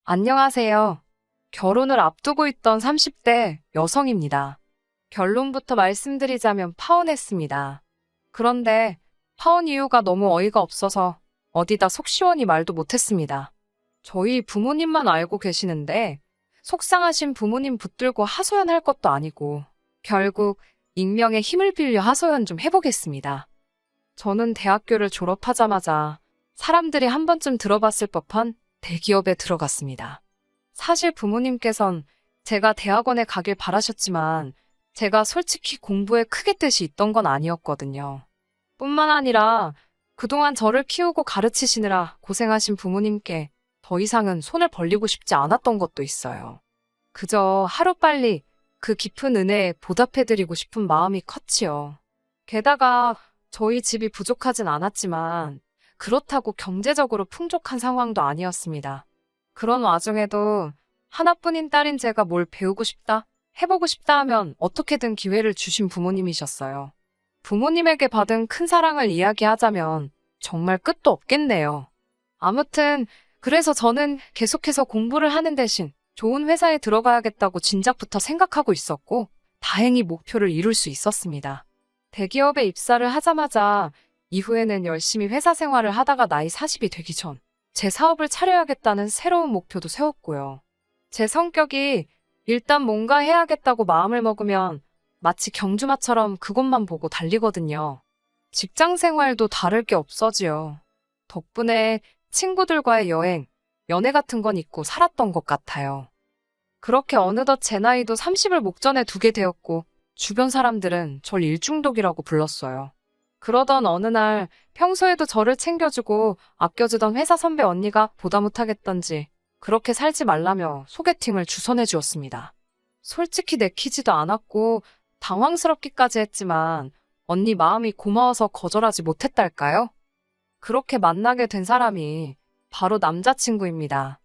안녕하세요. 결혼을 앞두고 있던 30대 여성입니다. 결론부터 말씀드리자면 파혼했습니다. 그런데 파혼 이유가 너무 어이가 없어서 어디다 속 시원히 말도 못했습니다. 저희 부모님만 알고 계시는데 속상하신 부모님 붙들고 하소연할 것도 아니고 결국 익명의 힘을 빌려 하소연 좀 해보겠습니다. 저는 대학교를 졸업하자마자 사람들이 한 번쯤 들어봤을 법한 대기업에 들어갔습니다. 사실 부모님께선 제가 대학원에 가길 바라셨지만 제가 솔직히 공부에 크게 뜻이 있던 건 아니었거든요. 뿐만 아니라 그동안 저를 키우고 가르치시느라 고생하신 부모님께 더 이상은 손을 벌리고 싶지 않았던 것도 있어요. 그저 하루빨리 그 깊은 은혜에 보답해드리고 싶은 마음이 컸지요. 게다가 저희 집이 부족하진 않았지만 그렇다고 경제적으로 풍족한 상황도 아니었습니다. 그런 와중에도 하나뿐인 딸인 제가 뭘 배우고 싶다, 해보고 싶다 하면 어떻게든 기회를 주신 부모님이셨어요. 부모님에게 받은 큰 사랑을 이야기하자면 정말 끝도 없겠네요. 아무튼 그래서 저는 계속해서 공부를 하는 대신 좋은 회사에 들어가야겠다고 진작부터 생각하고 있었고 다행히 목표를 이룰 수 있었습니다. 대기업에 입사를 하자마자 이후에는 열심히 회사 생활을 하다가 나이 40이 되기 전 제 사업을 차려야겠다는 새로운 목표도 세웠고요. 제 성격이 일단 뭔가 해야겠다고 마음을 먹으면 마치 경주마처럼 그것만 보고 달리거든요. 직장 생활도 다를 게 없어지요. 덕분에 친구들과의 여행, 연애 같은 건 잊고 살았던 것 같아요. 그렇게 어느덧 제 나이도 30을 목전에 두게 되었고 주변 사람들은 절 일중독이라고 불렀어요. 그러던 어느 날 평소에도 저를 챙겨주고 아껴주던 회사 선배 언니가 보다 못하겠던지 그렇게 살지 말라며 소개팅을 주선해 주었습니다. 솔직히 내키지도 않았고 당황스럽기까지 했지만 언니 마음이 고마워서 거절하지 못했달까요? 그렇게 만나게 된 사람이 바로 남자친구입니다.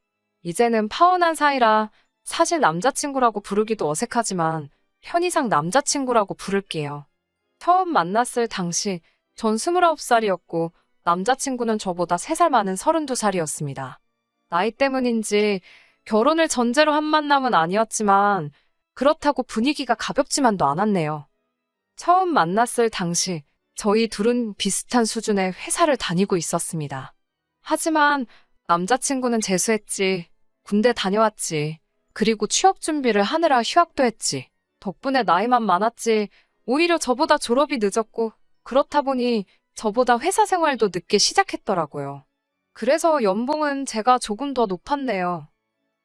이제는 파혼한 사이라 사실 남자친구라고 부르기도 어색하지만 편의상 남자친구라고 부를게요. 처음 만났을 당시 전 29살이었고 남자친구는 저보다 3살 많은 32살이었습니다. 나이 때문인지 결혼을 전제로 한 만남은 아니었지만 그렇다고 분위기가 가볍지만도 않았네요. 처음 만났을 당시 저희 둘은 비슷한 수준의 회사를 다니고 있었습니다. 하지만 남자친구는 재수했지, 군대 다녀왔지, 그리고 취업 준비를 하느라 휴학도 했지. 덕분에 나이만 많았지 오히려 저보다 졸업이 늦었고 그렇다 보니 저보다 회사 생활도 늦게 시작했더라고요. 그래서 연봉은 제가 조금 더 높았네요.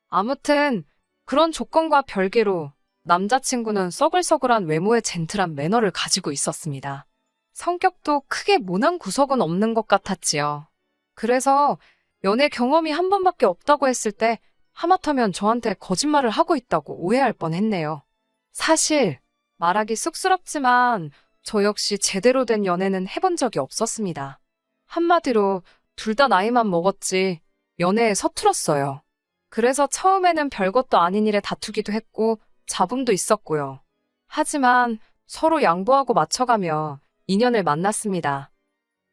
아무튼 그런 조건과 별개로 남자친구는 써글써글한 외모의 젠틀한 매너를 가지고 있었습니다. 성격도 크게 모난 구석은 없는 것 같았지요. 그래서 연애 경험이 한 번밖에 없다고 했을 때 하마터면 저한테 거짓말을 하고 있다고 오해할 뻔했네요. 사실 말하기 쑥스럽지만 저 역시 제대로 된 연애는 해본 적이 없었습니다. 한마디로 둘 다 나이만 먹었지 연애에 서툴었어요. 그래서 처음에는 별것도 아닌 일에 다투기도 했고 잡음도 있었고요. 하지만 서로 양보하고 맞춰가며 인연을 만났습니다.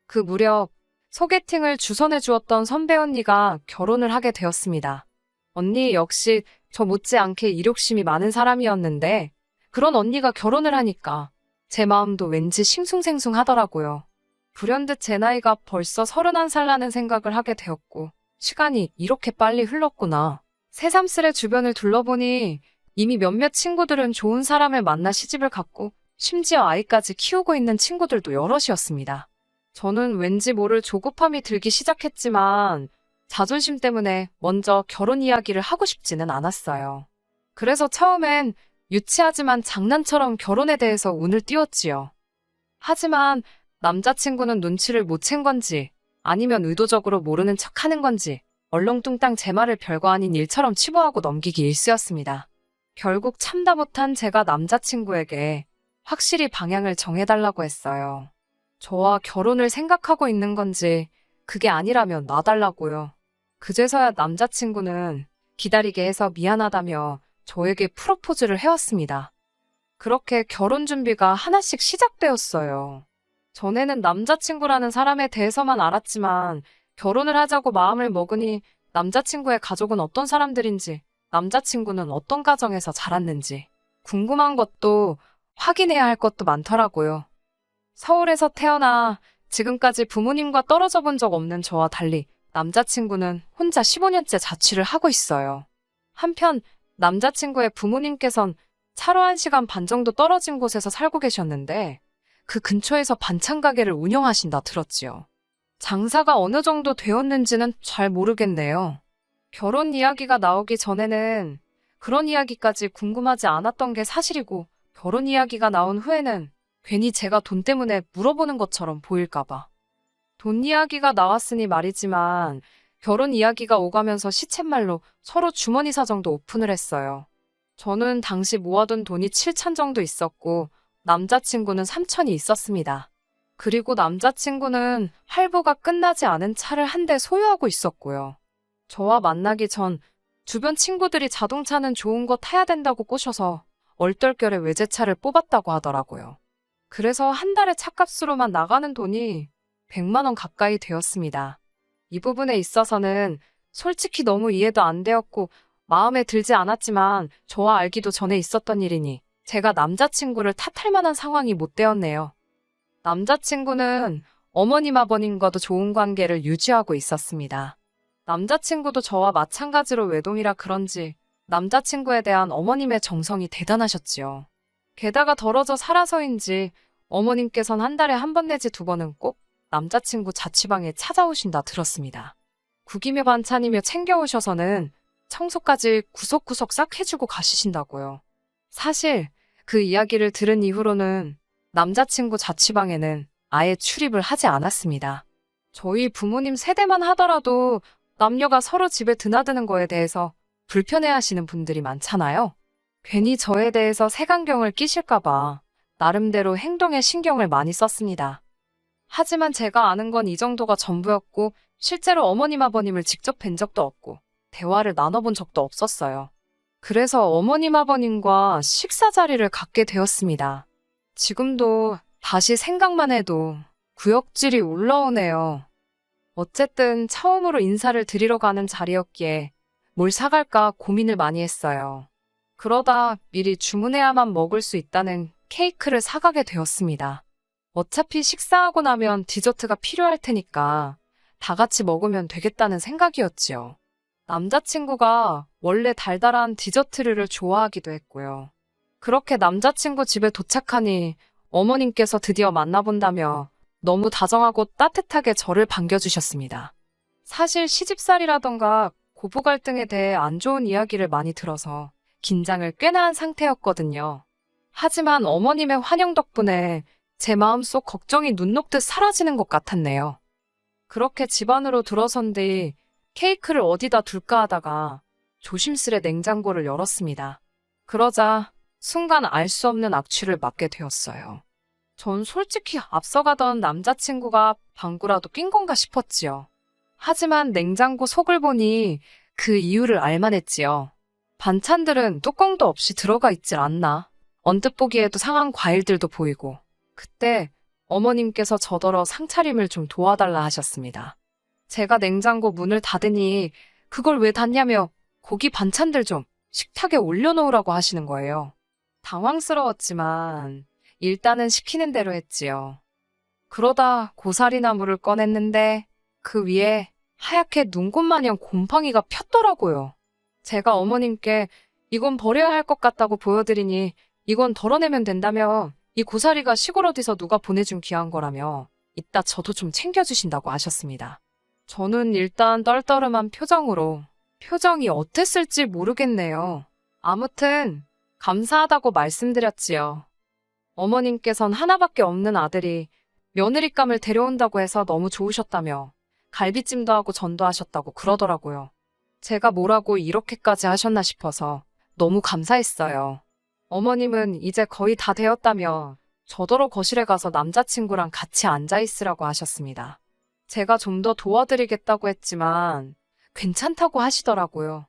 그 무렵 소개팅을 주선해 주었던 선배 언니가 결혼을 하게 되었습니다. 언니 역시 저 못지않게 이욕심이 많은 사람이었는데 그런 언니가 결혼을 하니까 제 마음도 왠지 싱숭생숭하더라고요. 불현듯 제 나이가 벌써 31살라는 생각을 하게 되었고 시간이 이렇게 빨리 흘렀구나. 새삼스레 주변을 둘러보니 이미 몇몇 친구들은 좋은 사람을 만나 시집을 갔고 심지어 아이까지 키우고 있는 친구들도 여럿이었습니다. 저는 왠지 모를 조급함이 들기 시작했지만 자존심 때문에 먼저 결혼 이야기를 하고 싶지는 않았어요. 그래서 처음엔 유치하지만 장난처럼 결혼에 대해서 운을 띄웠지요. 하지만 남자친구는 눈치를 못 챈 건지 아니면 의도적으로 모르는 척하는 건지 얼렁뚱땅 제 말을 별거 아닌 일처럼 치부하고 넘기기 일쑤였습니다. 결국 참다 못한 제가 남자친구에게 확실히 방향을 정해달라고 했어요. 저와 결혼을 생각하고 있는 건지 그게 아니라면 놔달라고요. 그제서야 남자친구는 기다리게 해서 미안하다며 저에게 프로포즈를 해왔습니다. 그렇게 결혼 준비가 하나씩 시작되었어요. 전에는 남자친구라는 사람에 대해서만 알았지만 결혼을 하자고 마음을 먹으니 남자친구의 가족은 어떤 사람들인지, 남자친구는 어떤 가정에서 자랐는지 궁금한 것도 확인해야 할 것도 많더라고요. 서울에서 태어나 지금까지 부모님과 떨어져 본 적 없는 저와 달리 남자친구는 혼자 15년째 자취를 하고 있어요. 한편 남자친구의 부모님께선 차로 1시간 반 정도 떨어진 곳에서 살고 계셨는데 그 근처에서 반찬 가게를 운영하신다 들었지요. 장사가 어느 정도 되었는지는 잘 모르겠네요. 결혼 이야기가 나오기 전에는 그런 이야기까지 궁금하지 않았던 게 사실이고 결혼 이야기가 나온 후에는 괜히 제가 돈 때문에 물어보는 것처럼 보일까봐. 돈 이야기가 나왔으니 말이지만 결혼 이야기가 오가면서 시쳇말로 서로 주머니 사정도 오픈을 했어요. 저는 당시 모아둔 돈이 7천 정도 있었고 남자친구는 3천이 있었습니다. 그리고 남자친구는 할부가 끝나지 않은 차를 한 대 소유하고 있었고요. 저와 만나기 전 주변 친구들이 자동차는 좋은 거 타야 된다고 꼬셔서 얼떨결에 외제차를 뽑았다고 하더라고요. 그래서 한 달에 차값으로만 나가는 돈이 100만 원 가까이 되었습니다. 이 부분에 있어서는 솔직히 너무 이해도 안 되었고 마음에 들지 않았지만 저와 알기도 전에 있었던 일이니 제가 남자친구를 탓할 만한 상황이 못 되었네요. 남자친구는 어머님 아버님과도 좋은 관계를 유지하고 있었습니다. 남자친구도 저와 마찬가지로 외동이라 그런지 남자친구에 대한 어머님의 정성이 대단하셨지요. 게다가 덜어져 살아서인지 어머님께선 한 달에 한 번 내지 두 번은 꼭 남자친구 자취방에 찾아오신다 들었습니다. 국이며 반찬이며 챙겨오셔서는 청소까지 구석구석 싹 해주고 가시신다고요. 사실 그 이야기를 들은 이후로는 남자친구 자취방에는 아예 출입을 하지 않았습니다. 저희 부모님 세대만 하더라도 남녀가 서로 집에 드나드는 거에 대해서 불편해하시는 분들이 많잖아요. 괜히 저에 대해서 색안경을 끼실까봐 나름대로 행동에 신경을 많이 썼습니다. 하지만 제가 아는 건 이 정도가 전부였고 실제로 어머님 아버님을 직접 뵌 적도 없고 대화를 나눠본 적도 없었어요. 그래서 어머님 아버님과 식사 자리를 갖게 되었습니다. 지금도 다시 생각만 해도 구역질이 올라오네요. 어쨌든 처음으로 인사를 드리러 가는 자리였기에 뭘 사갈까 고민을 많이 했어요. 그러다 미리 주문해야만 먹을 수 있다는 케이크를 사가게 되었습니다. 어차피 식사하고 나면 디저트가 필요할 테니까 다 같이 먹으면 되겠다는 생각이었지요. 남자친구가 원래 달달한 디저트류를 좋아하기도 했고요. 그렇게 남자친구 집에 도착하니 어머님께서 드디어 만나본다며 너무 다정하고 따뜻하게 저를 반겨주셨습니다. 사실 시집살이라던가 고부 갈등에 대해 안 좋은 이야기를 많이 들어서 긴장을 꽤나 한 상태였거든요. 하지만 어머님의 환영 덕분에 제 마음속 걱정이 눈 녹듯 사라지는 것 같았네요. 그렇게 집 안으로 들어선 뒤 케이크를 어디다 둘까 하다가 조심스레 냉장고를 열었습니다. 그러자 순간 알 수 없는 악취를 맡게 되었어요. 전 솔직히 앞서가던 남자친구가 방구라도 낀 건가 싶었지요. 하지만 냉장고 속을 보니 그 이유를 알만했지요. 반찬들은 뚜껑도 없이 들어가 있질 않나. 언뜻 보기에도 상한 과일들도 보이고. 그때 어머님께서 저더러 상차림을 좀 도와달라 하셨습니다. 제가 냉장고 문을 닫으니 그걸 왜 닫냐며 고기 반찬들 좀 식탁에 올려놓으라고 하시는 거예요. 당황스러웠지만 일단은 시키는 대로 했지요. 그러다 고사리나물을 꺼냈는데 그 위에 하얗게 눈꽃마냥 곰팡이가 폈더라고요. 제가 어머님께 이건 버려야 할 것 같다고 보여드리니 이건 덜어내면 된다며 이 고사리가 시골 어디서 누가 보내준 귀한 거라며 이따 저도 좀 챙겨주신다고 하셨습니다. 저는 일단 떨떠름한 표정으로 표정이 어땠을지 모르겠네요. 아무튼 감사하다고 말씀드렸지요. 어머님께선 하나밖에 없는 아들이 며느리감을 데려온다고 해서 너무 좋으셨다며 갈비찜도 하고 전도 하셨다고 그러더라고요. 제가 뭐라고 이렇게까지 하셨나 싶어서 너무 감사했어요. 어머님은 이제 거의 다 되었다며 저더러 거실에 가서 남자친구랑 같이 앉아있으라고 하셨습니다. 제가 좀 더 도와드리겠다고 했지만 괜찮다고 하시더라고요.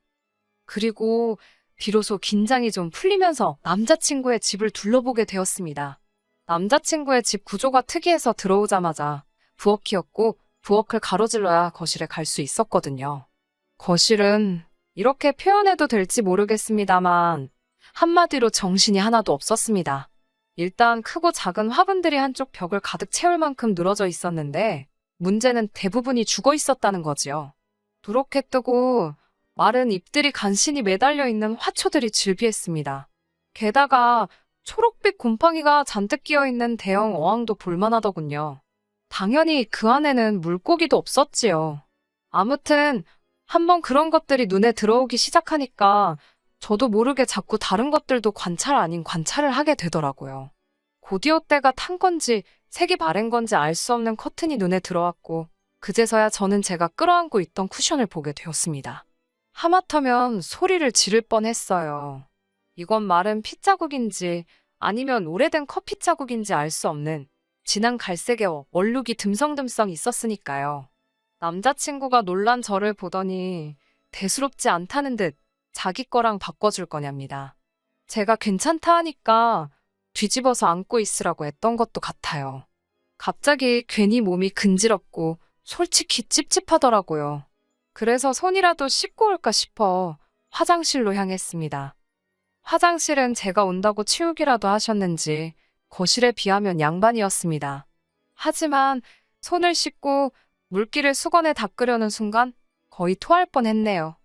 그리고 비로소 긴장이 좀 풀리면서 남자친구의 집을 둘러보게 되었습니다. 남자친구의 집 구조가 특이해서 들어오자마자 부엌이었고 부엌을 가로질러야 거실에 갈 수 있었거든요. 거실은 이렇게 표현해도 될지 모르겠습니다만 한마디로 정신이 하나도 없었습니다. 일단 크고 작은 화분들이 한쪽 벽을 가득 채울 만큼 늘어져 있었는데 문제는 대부분이 죽어 있었다는 거지요. 누렇게 뜨고 마른 잎들이 간신히 매달려 있는 화초들이 즐비했습니다. 게다가 초록빛 곰팡이가 잔뜩 끼어 있는 대형 어항도 볼만하더군요. 당연히 그 안에는 물고기도 없었지요. 아무튼 한번 그런 것들이 눈에 들어오기 시작하니까 저도 모르게 자꾸 다른 것들도 관찰 아닌 관찰을 하게 되더라고요. 곧이어 때가 탄 건지 색이 바랜 건지 알 수 없는 커튼이 눈에 들어왔고 그제서야 저는 제가 끌어안고 있던 쿠션을 보게 되었습니다. 하마터면 소리를 지를 뻔했어요. 이건 마른 핏자국인지 아니면 오래된 커피 자국인지 알 수 없는 진한 갈색의 얼룩이 듬성듬성 있었으니까요. 남자친구가 놀란 저를 보더니 대수롭지 않다는 듯 자기 거랑 바꿔줄 거냐입니다. 제가 괜찮다 하니까 뒤집어서 안고 있으라고 했던 것도 같아요. 갑자기 괜히 몸이 근지럽고 솔직히 찝찝하더라고요. 그래서 손이라도 씻고 올까 싶어 화장실로 향했습니다. 화장실은 제가 온다고 치우기라도 하셨는지 거실에 비하면 양반이었습니다. 하지만 손을 씻고 물기를 수건에 닦으려는 순간 거의 토할 뻔했네요.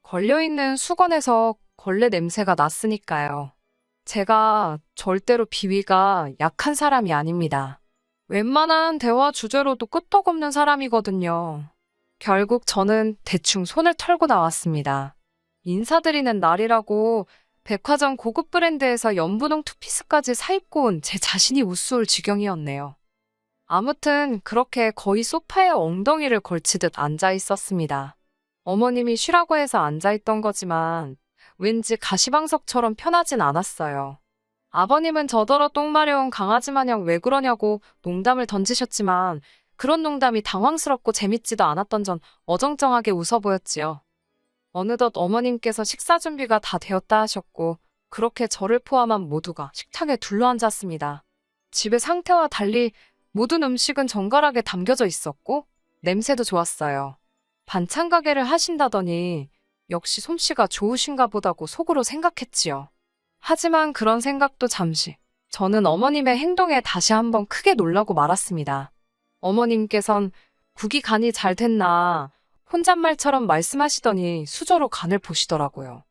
걸려있는 수건에서 걸레 냄새가 났으니까요. 제가 절대로 비위가 약한 사람이 아닙니다. 웬만한 대화 주제로도 끄떡없는 사람이거든요. 결국 저는 대충 손을 털고 나왔습니다. 인사드리는 날이라고 백화점 고급 브랜드에서 연분홍 투피스까지 사입고 온 제 자신이 우스울 지경이었네요. 아무튼 그렇게 거의 소파에 엉덩이를 걸치듯 앉아 있었습니다. 어머님이 쉬라고 해서 앉아있던 거지만 왠지 가시방석처럼 편하진 않았어요. 아버님은 저더러 똥 마려운 강아지 마냥 왜 그러냐고 농담을 던지셨지만 그런 농담이 당황스럽고 재밌지도 않았던 전 어정쩡하게 웃어 보였지요. 어느덧 어머님께서 식사 준비가 다 되었다 하셨고 그렇게 저를 포함한 모두가 식탁에 둘러앉았습니다. 집의 상태와 달리 모든 음식은 정갈하게 담겨져 있었고 냄새도 좋았어요. 반찬 가게를 하신다더니 역시 솜씨가 좋으신가 보다고 속으로 생각했지요. 하지만 그런 생각도 잠시 저는 어머님의 행동에 다시 한번 크게 놀라고 말았습니다. 어머님께선 국이 간이 잘 됐나 혼잣말처럼 말씀하시더니 수저로 간을 보시더라고요.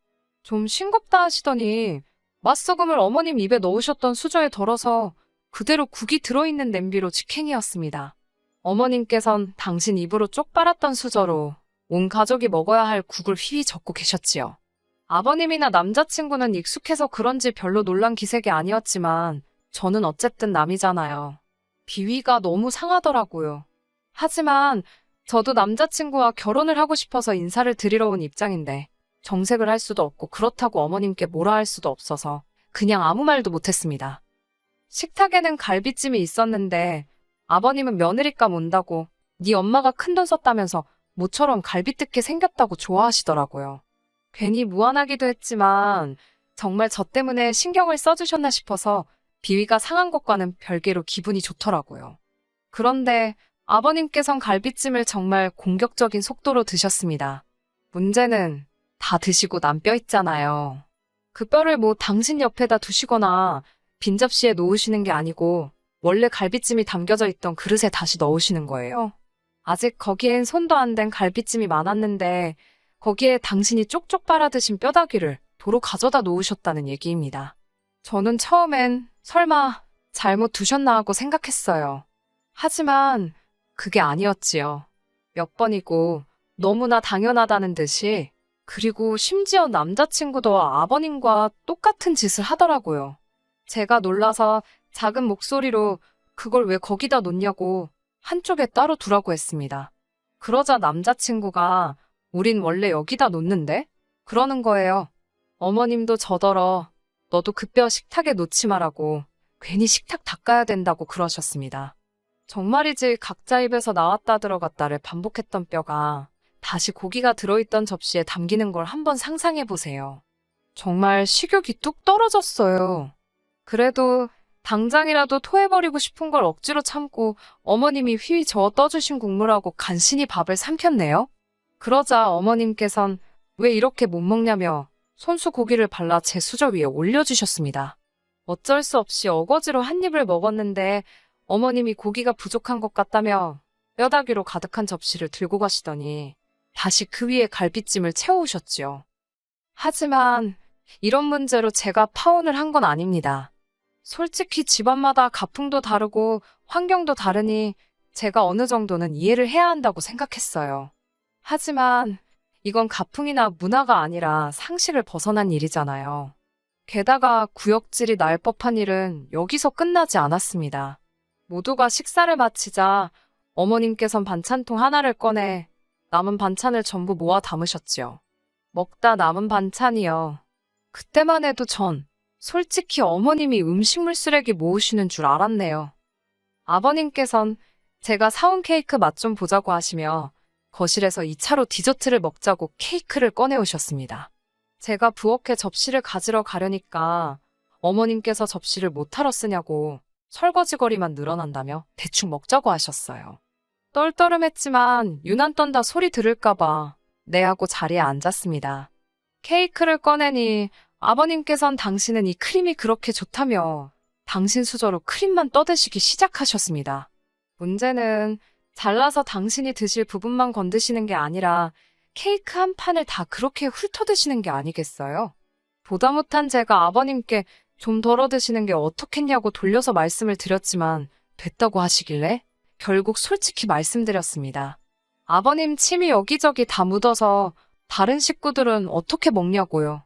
좀 싱겁다 하시더니 맛소금을 어머님 입에 넣으셨던 수저에 덜어서 그대로 국이 들어있는 냄비로 직행이었습니다. 어머님께선 당신 입으로 쪽 빨았던 수저로 온 가족이 먹어야 할 국을 휘휘 젓고 계셨지요. 아버님이나 남자친구는 익숙해서 그런지 별로 놀란 기색이 아니었지만 저는 어쨌든 남이잖아요. 비위가 너무 상하더라고요. 하지만 저도 남자친구와 결혼을 하고 싶어서 인사를 드리러 온 입장인데 정색을 할 수도 없고 그렇다고 어머님께 뭐라 할 수도 없어서 그냥 아무 말도 못했습니다. 식탁에는 갈비찜이 있었는데 아버님은 며느리감 온다고 네 엄마가 큰돈 썼다면서 모처럼 갈비 뜯게 생겼다고 좋아하시더라고요. 괜히 무안하기도 했지만 정말 저 때문에 신경을 써주셨나 싶어서 비위가 상한 것과는 별개로 기분이 좋더라고요. 그런데 아버님께선 갈비찜을 정말 공격적인 속도로 드셨습니다. 문제는 다 드시고 남 뼈 있잖아요. 그 뼈를 뭐 당신 옆에다 두시거나 빈 접시에 놓으시는 게 아니고 원래 갈비찜이 담겨져 있던 그릇에 다시 넣으시는 거예요. 아직 거기엔 손도 안 댄 갈비찜이 많았는데 거기에 당신이 쪽쪽 빨아 드신 뼈다귀를 도로 가져다 놓으셨다는 얘기입니다. 저는 처음엔 설마 잘못 두셨나 하고 생각했어요. 하지만 그게 아니었지요. 몇 번이고 너무나 당연하다는 듯이 그리고 심지어 남자친구도 아버님과 똑같은 짓을 하더라고요. 제가 놀라서 작은 목소리로 그걸 왜 거기다 놓냐고 한쪽에 따로 두라고 했습니다. 그러자 남자친구가 우린 원래 여기다 놓는데? 그러는 거예요. 어머님도 저더러 너도 그 뼈 식탁에 놓지 말라고 괜히 식탁 닦아야 된다고 그러셨습니다. 정말이지 각자 입에서 나왔다 들어갔다를 반복했던 뼈가 다시 고기가 들어있던 접시에 담기는 걸 한번 상상해 보세요. 정말 식욕이 뚝 떨어졌어요. 그래도 당장이라도 토해버리고 싶은 걸 억지로 참고 어머님이 휘휘 저어 떠주신 국물하고 간신히 밥을 삼켰네요. 그러자 어머님께선 왜 이렇게 못 먹냐며 손수 고기를 발라 제 수저 위에 올려주셨습니다. 어쩔 수 없이 어거지로 한 입을 먹었는데 어머님이 고기가 부족한 것 같다며 뼈다귀로 가득한 접시를 들고 가시더니 다시 그 위에 갈비찜을 채워오셨지요. 하지만 이런 문제로 제가 파혼을 한 건 아닙니다. 솔직히 집안마다 가풍도 다르고 환경도 다르니 제가 어느 정도는 이해를 해야 한다고 생각했어요. 하지만 이건 가풍이나 문화가 아니라 상식을 벗어난 일이잖아요. 게다가 구역질이 날 법한 일은 여기서 끝나지 않았습니다. 모두가 식사를 마치자 어머님께선 반찬통 하나를 꺼내 남은 반찬을 전부 모아 담으셨지요. 먹다 남은 반찬이요. 그때만 해도 전 솔직히 어머님이 음식물 쓰레기 모으시는 줄 알았네요. 아버님께선 제가 사온 케이크 맛 좀 보자고 하시며 거실에서 2차로 디저트를 먹자고 케이크를 꺼내오셨습니다. 제가 부엌에 접시를 가지러 가려니까 어머님께서 접시를 못하러 쓰냐고 설거지거리만 늘어난다며 대충 먹자고 하셨어요. 떨떠름했지만 유난 떤다 소리 들을까봐 네 하고 자리에 앉았습니다. 케이크를 꺼내니 아버님께선 당신은 이 크림이 그렇게 좋다며 당신 수저로 크림만 떠드시기 시작하셨습니다. 문제는 잘라서 당신이 드실 부분만 건드시는 게 아니라 케이크 한 판을 다 그렇게 훑어드시는 게 아니겠어요? 보다 못한 제가 아버님께 좀 덜어 드시는 게 어떻겠냐고 돌려서 말씀을 드렸지만 됐다고 하시길래 결국 솔직히 말씀드렸습니다. 아버님 침이 여기저기 다 묻어서 다른 식구들은 어떻게 먹냐고요.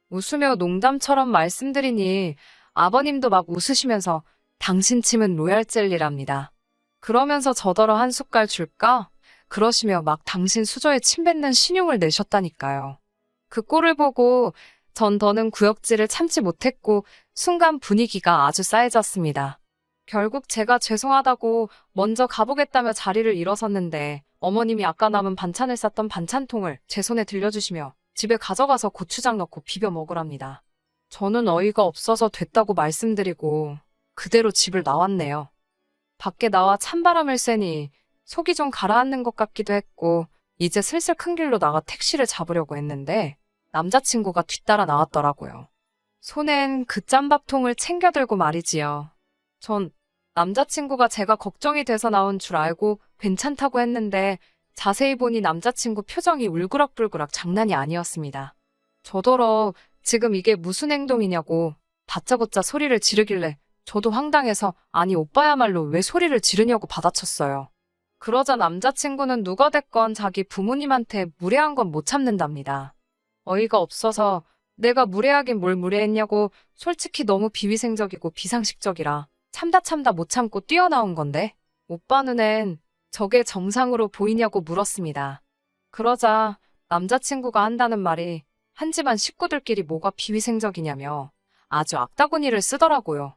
웃으며 농담처럼 말씀드리니 아버님도 막 웃으시면서 당신 침은 로얄 젤리랍니다. 그러면서 저더러 한 숟갈 줄까? 그러시며 막 당신 수저에 침 뱉는 신용을 내셨다니까요. 그 꼴을 보고 전 더는 구역질을 참지 못했고 순간 분위기가 아주 싸해졌습니다. 결국 제가 죄송하다고 먼저 가보겠다며 자리를 일어섰는데 어머님이 아까 남은 반찬을 쌌던 반찬통을 제 손에 들려주시며 집에 가져가서 고추장 넣고 비벼 먹으랍니다. 저는 어이가 없어서 됐다고 말씀드리고 그대로 집을 나왔네요. 밖에 나와 찬바람을 쐬니 속이 좀 가라앉는 것 같기도 했고 이제 슬슬 큰 길로 나가 택시를 잡으려고 했는데 남자친구가 뒤따라 나왔더라고요. 손엔 그 짬밥통을 챙겨 들고 말이지요. 전 남자친구가 제가 걱정이 돼서 나온 줄 알고 괜찮다고 했는데 자세히 보니 남자친구 표정이 울그락불그락 장난이 아니었습니다. 저더러 지금 이게 무슨 행동이냐고 다짜고짜 소리를 지르길래 저도 황당해서 아니 오빠야말로 왜 소리를 지르냐고 받아쳤어요. 그러자 남자친구는 누가 됐건 자기 부모님한테 무례한 건 못 참는답니다. 어이가 없어서 내가 무례하긴 뭘 무례했냐고 솔직히 너무 비위생적이고 비상식적이라 참다 못 참고 뛰어나온 건데 오빠 눈엔 저게 정상으로 보이냐고 물었습니다. 그러자 남자친구가 한다는 말이 한 집안 식구들끼리 뭐가 비위생적이냐며 아주 악다구니를 쓰더라고요.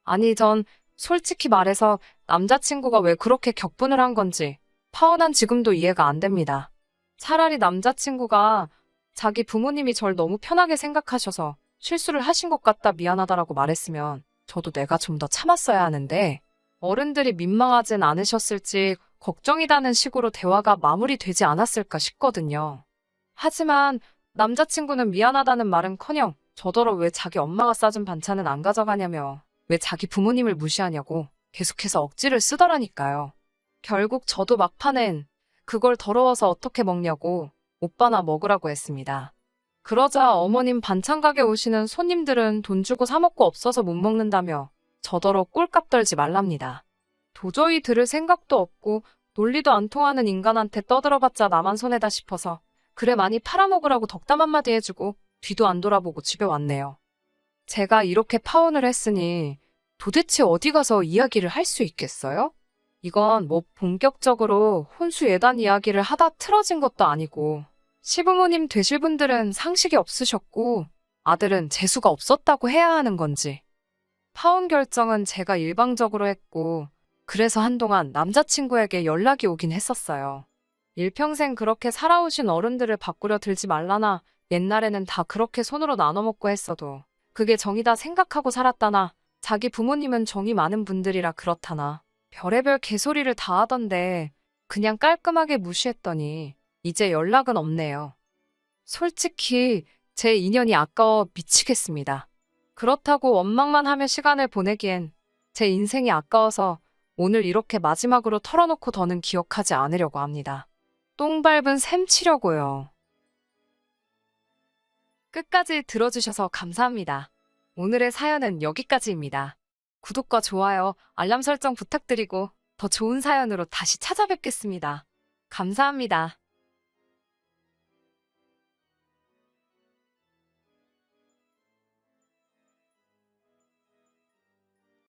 아니 전 솔직히 말해서 남자친구가 왜 그렇게 격분을 한 건지 파혼한 지금도 이해가 안 됩니다. 차라리 남자친구가 자기 부모님이 절 너무 편하게 생각하셔서 실수를 하신 것 같다 미안하다라고 말했으면 저도 내가 좀 더 참았어야 하는데 어른들이 민망하진 않으셨을지 걱정이라는 식으로 대화가 마무리되지 않았을까 싶거든요. 하지만 남자친구는 미안하다는 말은커녕 저더러 왜 자기 엄마가 싸준 반찬은 안 가져가냐며 왜 자기 부모님을 무시하냐고 계속해서 억지를 쓰더라니까요. 결국 저도 막판엔 그걸 더러워서 어떻게 먹냐고 오빠나 먹으라고 했습니다. 그러자 어머님 반찬 가게 오시는 손님들은 돈 주고 사 먹고 없어서 못 먹는다며 저더러 꼴값 떨지 말랍니다. 도저히 들을 생각도 없고 논리도 안 통하는 인간한테 떠들어봤자 나만 손해다 싶어서 그래 많이 팔아먹으라고 덕담 한마디 해주고 뒤도 안 돌아보고 집에 왔네요. 제가 이렇게 파혼을 했으니 도대체 어디 가서 이야기를 할 수 있겠어요? 이건 뭐 본격적으로 혼수 예단 이야기를 하다 틀어진 것도 아니고 시부모님 되실 분들은 상식이 없으셨고 아들은 재수가 없었다고 해야 하는 건지 파혼 결정은 제가 일방적으로 했고 그래서 한동안 남자친구에게 연락이 오긴 했었어요. 일평생 그렇게 살아오신 어른들을 바꾸려 들지 말라나 옛날에는 다 그렇게 손으로 나눠 먹고 했어도 그게 정이다 생각하고 살았다나 자기 부모님은 정이 많은 분들이라 그렇다나 별의별 개소리를 다 하던데 그냥 깔끔하게 무시했더니 이제 연락은 없네요. 솔직히 제 인연이 아까워 미치겠습니다. 그렇다고 원망만 하며 시간을 보내기엔 제 인생이 아까워서 오늘 이렇게 마지막으로 털어놓고 더는 기억하지 않으려고 합니다. 똥 밟은 셈 치려고요. 끝까지 들어주셔서 감사합니다. 오늘의 사연은 여기까지입니다. 구독과 좋아요, 알람 설정 부탁드리고 더 좋은 사연으로 다시 찾아뵙겠습니다. 감사합니다.